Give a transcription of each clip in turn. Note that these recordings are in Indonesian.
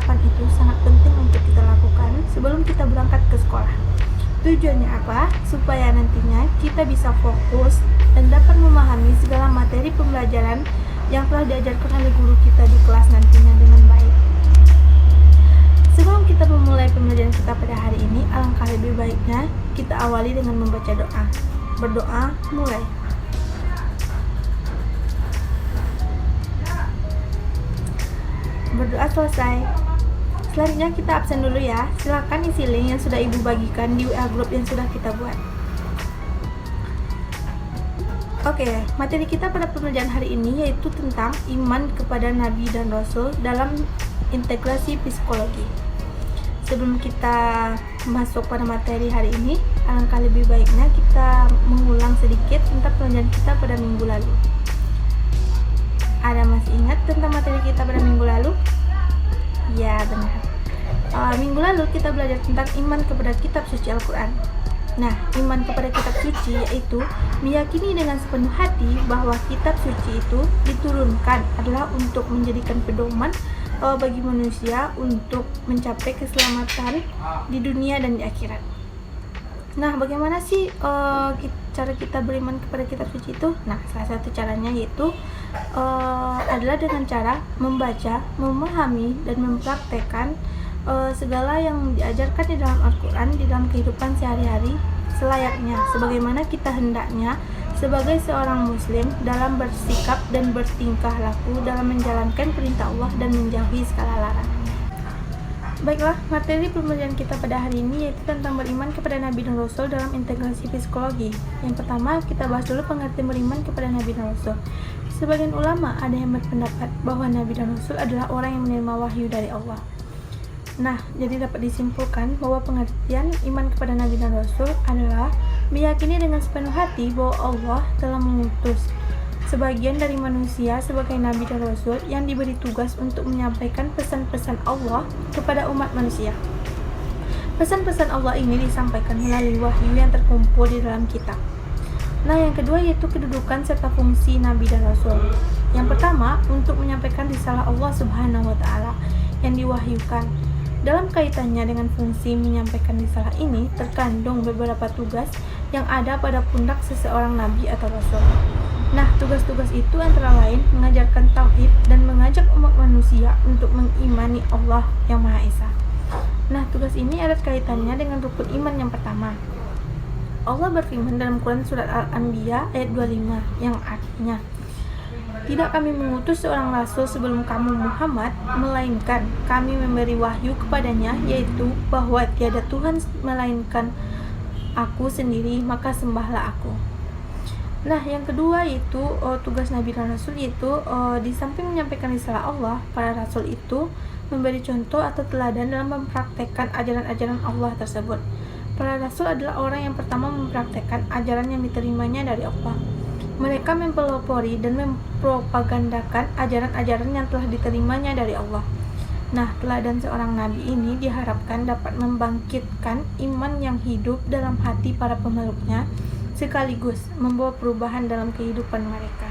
persiapan itu sangat penting untuk kita lakukan sebelum kita berangkat ke sekolah. Tujuannya apa? Supaya nantinya kita bisa fokus dan dapat memahami segala materi pembelajaran yang telah diajarkan oleh guru kita di kelas nantinya dengan baik. Sebelum kita memulai pembelajaran kita pada hari ini, alangkah lebih baiknya kita awali dengan membaca doa. Berdoa, mulai. Berdoa selesai. Selanjutnya kita absen dulu ya. Silakan isi link yang sudah ibu bagikan di WA group yang sudah kita buat. Oke, materi kita pada pembelajaran hari ini yaitu tentang iman kepada Nabi dan Rasul dalam integrasi psikologi. Sebelum kita masuk pada materi hari ini, alangkah lebih baiknya kita mengulang sedikit tentang pembelajaran kita pada minggu lalu. Ada masih ingat tentang materi kita pada minggu lalu? Ya, benar. Minggu lalu kita belajar tentang iman kepada kitab suci Al-Quran. Nah, iman kepada kitab suci yaitu meyakini dengan sepenuh hati bahwa kitab suci itu diturunkan adalah untuk menjadikan pedoman bagi manusia untuk mencapai keselamatan di dunia dan di akhirat. Nah, bagaimana sih cara kita beriman kepada kitab suci itu? Nah, salah satu caranya yaitu adalah dengan cara membaca, memahami, dan mempraktekkan segala yang diajarkan di dalam Al-Quran di dalam kehidupan sehari-hari selayaknya, sebagaimana kita hendaknya sebagai seorang muslim dalam bersikap dan bertingkah laku dalam menjalankan perintah Allah dan menjauhi segala larangan. Baiklah, materi pembelajaran kita pada hari ini yaitu tentang beriman kepada Nabi dan Rasul dalam integrasi psikologi. Yang pertama, kita bahas dulu pengertian beriman kepada Nabi dan Rasul. Sebagian ulama ada yang berpendapat bahwa Nabi dan Rasul adalah orang yang menerima wahyu dari Allah. Nah, jadi dapat disimpulkan bahwa pengertian iman kepada Nabi dan Rasul adalah meyakini dengan sepenuh hati bahwa Allah telah mengutus sebagian dari manusia sebagai Nabi dan Rasul yang diberi tugas untuk menyampaikan pesan-pesan Allah kepada umat manusia. Pesan-pesan Allah ini disampaikan melalui wahyu yang terkumpul di dalam kitab. Nah, yang kedua yaitu kedudukan serta fungsi Nabi dan Rasul. Yang pertama, untuk menyampaikan risalah Allah Subhanahu wa Ta'ala yang diwahyukan. Dalam kaitannya dengan fungsi menyampaikan risalah ini, terkandung beberapa tugas yang ada pada pundak seseorang Nabi atau Rasul. Nah, tugas-tugas itu antara lain mengajarkan tauhid dan mengajak umat manusia untuk mengimani Allah yang Maha Esa. Nah, tugas ini ada kaitannya dengan rukun iman yang pertama. Allah berfirman dalam Quran surat Al-Anbiya ayat 25 yang artinya, "Tidak kami mengutus seorang rasul sebelum kamu Muhammad, melainkan kami memberi wahyu kepadanya, yaitu bahwa tiada Tuhan melainkan aku sendiri, maka sembahlah aku." Nah, yang kedua yaitu tugas Nabi dan Rasul yaitu di samping menyampaikan risalah Allah, para Rasul itu memberi contoh atau teladan dalam mempraktekkan ajaran-ajaran Allah tersebut. Para Rasul adalah orang yang pertama mempraktekkan ajaran yang diterimanya dari Allah. Mereka mempelopori dan mempropagandakan ajaran-ajaran yang telah diterimanya dari Allah. Nah, teladan seorang Nabi ini diharapkan dapat membangkitkan iman yang hidup dalam hati para pemeluknya, sekaligus membawa perubahan dalam kehidupan mereka.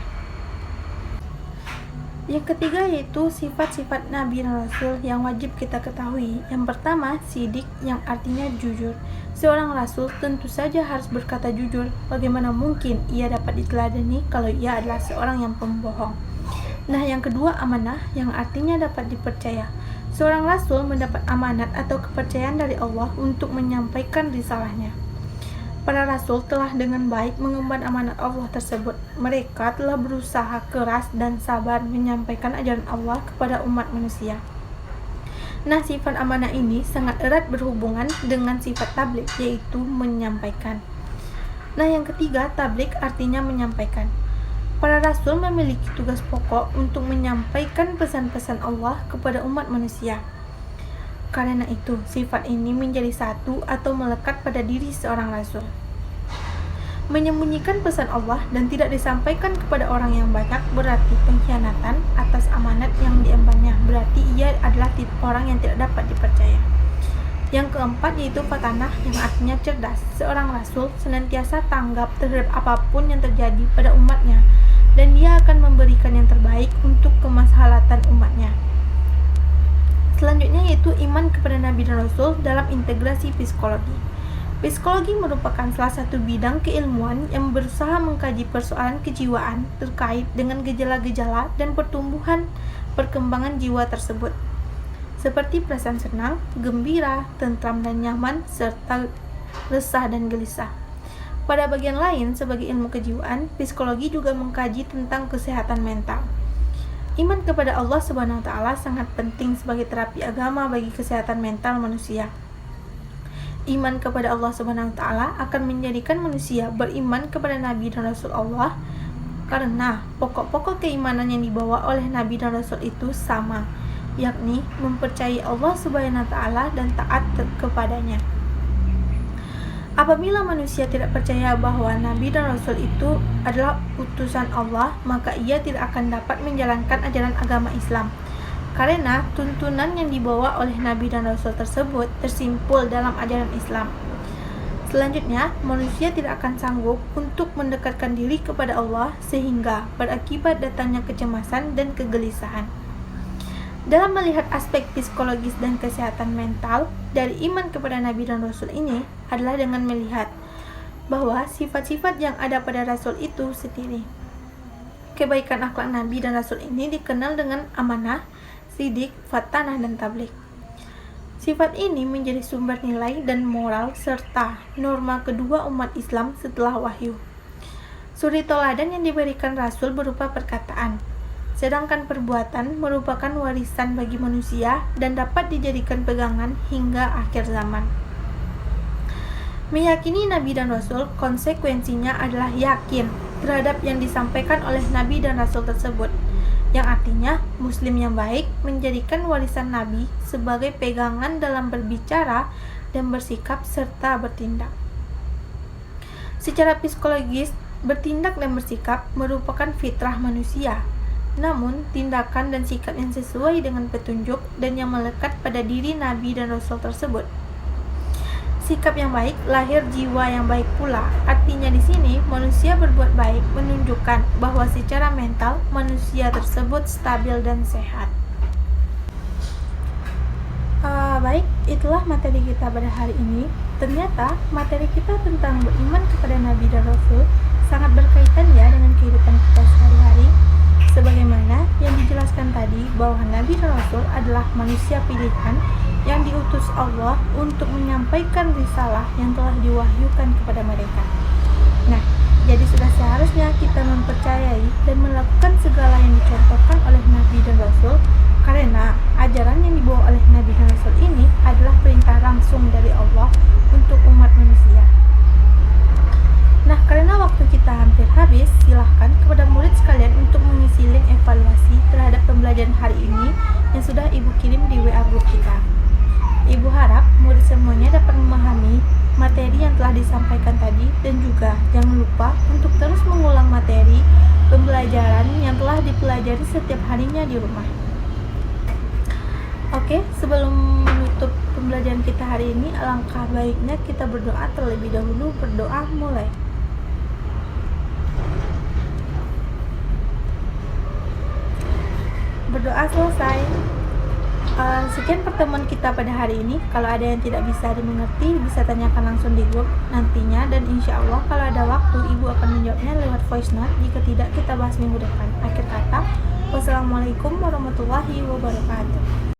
Yang ketiga yaitu sifat-sifat Nabi dan Rasul yang wajib kita ketahui. Yang pertama, sidik yang artinya jujur. Seorang Rasul tentu saja harus berkata jujur. Bagaimana mungkin ia dapat diteladani kalau ia adalah seorang yang pembohong? Nah, yang kedua, amanah yang artinya dapat dipercaya. Seorang Rasul mendapat amanat atau kepercayaan dari Allah untuk menyampaikan risalahnya. Para Rasul telah dengan baik mengemban amanat Allah tersebut. Mereka telah berusaha keras dan sabar menyampaikan ajaran Allah kepada umat manusia. Nah, sifat amanah ini sangat erat berhubungan dengan sifat tabligh, yaitu menyampaikan. Nah, yang ketiga, tabligh artinya menyampaikan. Para Rasul memiliki tugas pokok untuk menyampaikan pesan-pesan Allah kepada umat manusia. Karena itu, sifat ini menjadi satu atau melekat pada diri seorang Rasul. Menyembunyikan pesan Allah dan tidak disampaikan kepada orang yang banyak berarti pengkhianatan atas amanat yang diembannya. Berarti ia adalah orang yang tidak dapat dipercaya. Yang keempat yaitu fatanah yang artinya cerdas. Seorang Rasul senantiasa tanggap terhadap apapun yang terjadi pada umatnya, dan dia akan memberikan yang terbaik untuk kemaslahatan umatnya. Selanjutnya yaitu iman kepada Nabi dan Rasul dalam integrasi psikologi. Psikologi merupakan salah satu bidang keilmuan yang berusaha mengkaji persoalan kejiwaan terkait dengan gejala-gejala dan pertumbuhan perkembangan jiwa tersebut, seperti perasaan senang, gembira, tentram dan nyaman, serta resah dan gelisah. Pada bagian lain, sebagai ilmu kejiwaan, psikologi juga mengkaji tentang kesehatan mental. Iman kepada Allah Subhanahu wa Ta'ala sangat penting sebagai terapi agama bagi kesehatan mental manusia. Iman kepada Allah Subhanahu wa Ta'ala akan menjadikan manusia beriman kepada Nabi dan Rasul Allah, karena pokok-pokok keimanan yang dibawa oleh Nabi dan Rasul itu sama, yakni mempercayai Allah Subhanahu wa Ta'ala dan taat kepadanya. Apabila manusia tidak percaya bahwa Nabi dan Rasul itu adalah utusan Allah, maka ia tidak akan dapat menjalankan ajaran agama Islam, karena tuntunan yang dibawa oleh Nabi dan Rasul tersebut tersimpul dalam ajaran Islam. Selanjutnya, manusia tidak akan sanggup untuk mendekatkan diri kepada Allah sehingga berakibat datangnya kecemasan dan kegelisahan. Dalam melihat aspek psikologis dan kesehatan mental dari iman kepada Nabi dan Rasul ini adalah dengan melihat bahwa sifat-sifat yang ada pada Rasul itu sendiri. Kebaikan akhlak Nabi dan Rasul ini dikenal dengan amanah, sidik, fatanah, dan tabligh. Sifat ini menjadi sumber nilai dan moral serta norma kedua umat Islam setelah wahyu. Suri toladan yang diberikan Rasul berupa perkataan, sedangkan perbuatan merupakan warisan bagi manusia dan dapat dijadikan pegangan hingga akhir zaman. Meyakini Nabi dan Rasul konsekuensinya adalah yakin terhadap yang disampaikan oleh Nabi dan Rasul tersebut, yang artinya Muslim yang baik menjadikan warisan Nabi sebagai pegangan dalam berbicara dan bersikap serta bertindak. Secara psikologis, bertindak dan bersikap merupakan fitrah manusia, namun tindakan dan sikap yang sesuai dengan petunjuk dan yang melekat pada diri Nabi dan Rasul tersebut. Sikap yang baik lahir jiwa yang baik pula. Artinya di sini manusia berbuat baik menunjukkan bahwa secara mental manusia tersebut stabil dan sehat. Baik, itulah materi kita pada hari ini. Ternyata materi kita tentang beriman kepada Nabi dan Rasul sangat berkaitan ya dengan kehidupan kita sehari-hari. Sebagaimana yang dijelaskan tadi bahwa Nabi dan Rasul adalah manusia pilihan yang diutus Allah untuk menyampaikan risalah yang telah diwahyukan kepada mereka. Nah, jadi sudah seharusnya kita mempercayai dan melakukan segala yang dicontohkan oleh Nabi dan Rasul, karena ajaran yang dibawa oleh Nabi dan Rasul ini adalah perintah langsung dari Allah untuk umat manusia. Nah, karena waktu kita hampir habis, silahkan kepada murid sekalian untuk mengisi link evaluasi terhadap pembelajaran hari ini yang sudah Ibu kirim di WA group kita. Ibu harap murid semuanya dapat memahami materi yang telah disampaikan tadi, dan juga jangan lupa untuk terus mengulang materi pembelajaran yang telah dipelajari setiap harinya di rumah. Oke, sebelum menutup pembelajaran kita hari ini, alangkah baiknya kita berdoa terlebih dahulu. Berdoa mulai. Berdoa selesai. Sekian pertemuan kita pada hari ini. Kalau ada yang tidak bisa dimengerti, bisa tanyakan langsung di grup nantinya, dan insya Allah kalau ada waktu Ibu akan menjawabnya lewat voice note. Jika tidak, kita bahas minggu depan. Akhir kata, wassalamualaikum warahmatullahi wabarakatuh.